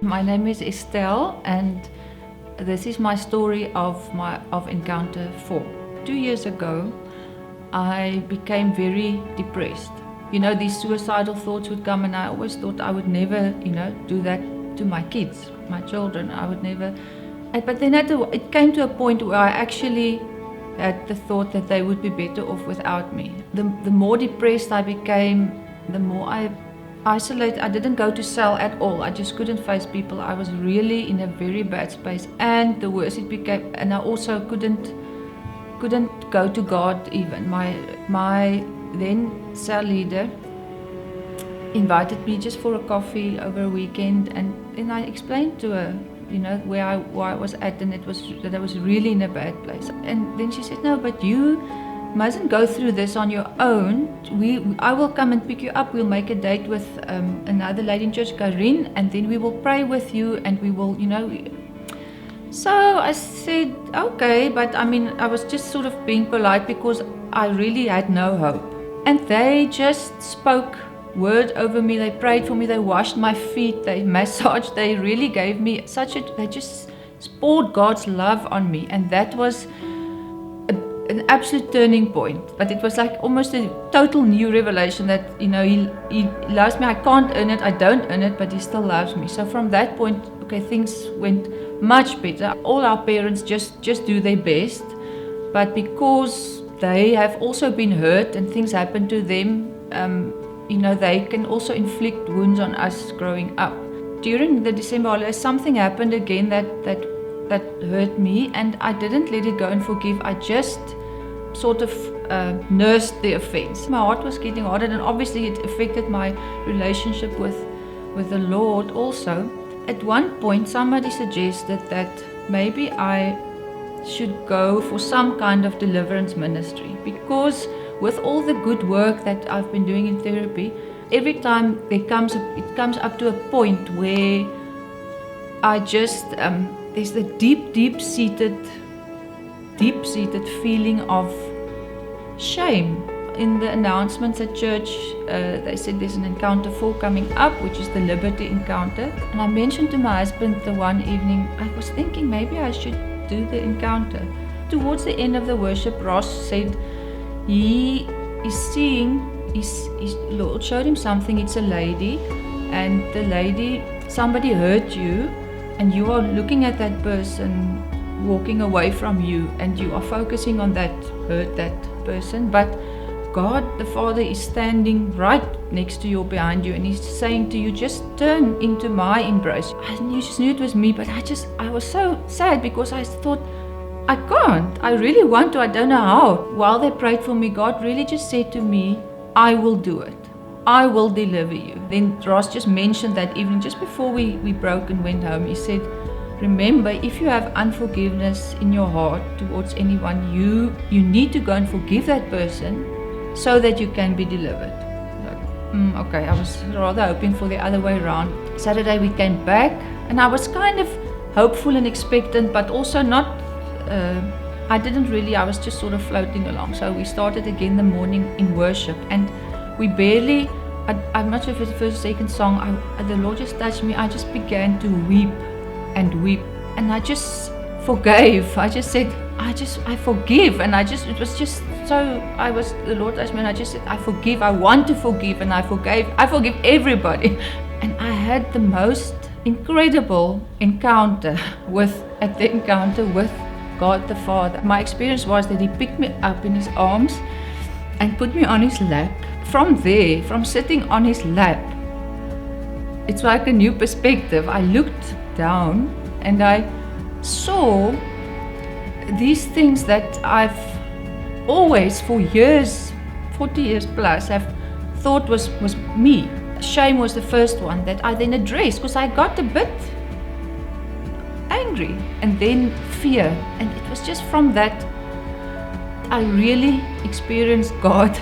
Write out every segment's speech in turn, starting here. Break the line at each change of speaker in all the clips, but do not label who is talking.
My name is Estelle, and this is my story of Encounter 4. 2 years ago, I became very depressed. These suicidal thoughts would come, and I always thought I would never, do that to my kids, my children. I would never. But then it came to a point where I actually had the thought that they would be better off without me. The more depressed I became, the more I isolated. I didn't go to cell at all. I just couldn't face people. I was really in a very bad space, and the worse it became. And I also couldn't go to God even. My then cell leader invited me just for a coffee over a weekend, and then I explained to her, where I was at, and that I was really in a bad place. And then she said, "No, but you mustn't go through this on your own. I will come and pick you up. We'll make a date with another lady in church, Karin, and then we will pray with you, and we will, So I said, okay, but I was just sort of being polite because I really had no hope. And they just spoke word over me. They prayed for me. They washed my feet. They massaged. They really gave me they just poured God's love on me. And that was an absolute turning point. But it was like almost a total new revelation that, he loves me. I can't earn it. I don't earn it, but he still loves me. So from that point, okay, things went much better. All our parents just do their best. But because they have also been hurt and things happen to them, they can also inflict wounds on us growing up. During the Disembowel, something happened again that hurt me, and I didn't let it go and forgive. I just sort of nursed the offense. My heart was getting harder, and obviously it affected my relationship with the Lord also. At one point, somebody suggested that maybe I should go for some kind of deliverance ministry, because with all the good work that I've been doing in therapy, every time it comes up to a point where I just there's the deep-seated feeling of shame. In the announcements at church, they said there's an Encounter 4 coming up, which is the Liberty Encounter. And I mentioned to my husband the one evening, I was thinking maybe I should do the encounter. Towards the end of the worship, Ross said he is seeing, Lord showed him something. It's a lady, and the lady, somebody hurt you, and you are looking at that person walking away from you, and you are focusing on that person, but God the Father is standing right next to you, behind you, and He's saying to you, just turn into my embrace. You just knew it was me, but I was so sad because I thought, I can't. I really want to. I don't know how. While they prayed for me, God really just said to me, I will do it. I will deliver you. Then Ross just mentioned that evening, just before we broke and went home, he said, remember, if you have unforgiveness in your heart towards anyone, you need to go and forgive that person so that you can be delivered. Like, okay, I was rather hoping for the other way around. Saturday we came back, and I was kind of hopeful and expectant, but also not, I was just sort of floating along. So we started again the morning in worship, and we barely, I'm not sure if it's the first or second song, the Lord just touched me. I just began to weep and weep, and I just forgave. I just said, I forgive, and it was just so, the Lord asked me, and I just said, I forgive, I want to forgive, and I forgive everybody. And I had the most incredible encounter at the encounter with God the Father. My experience was that He picked me up in His arms and put me on His lap. From there, from sitting on His lap, it's like a new perspective. I looked down and I saw these things that I've always, for years, 40 years plus, have thought was me. Shame was the first one that I then addressed, because I got a bit angry, and then fear. And it was just from that I really experienced God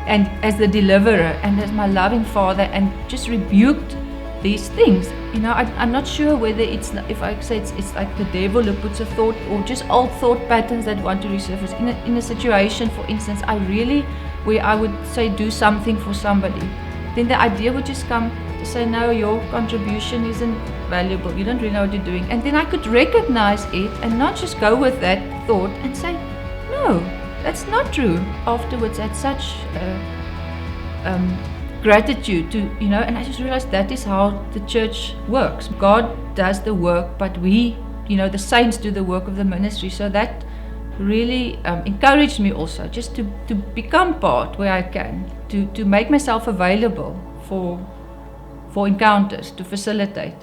and as the deliverer and as my loving Father, and just rebuked these things. I'm not sure whether if I say it's like the devil who puts a thought, or just old thought patterns that want to resurface. In a situation, for instance, I really where I would say do something for somebody, then the idea would just come to say, no, your contribution isn't valuable, you don't really know what you're doing. And then I could recognize it and not just go with that thought and say, no, that's not true. Afterwards, I had such gratitude to, and I just realized that is how the church works. God does the work, but we, the saints do the work of the ministry. So that really encouraged me also just to become part where I can, to make myself available for encounters, to facilitate.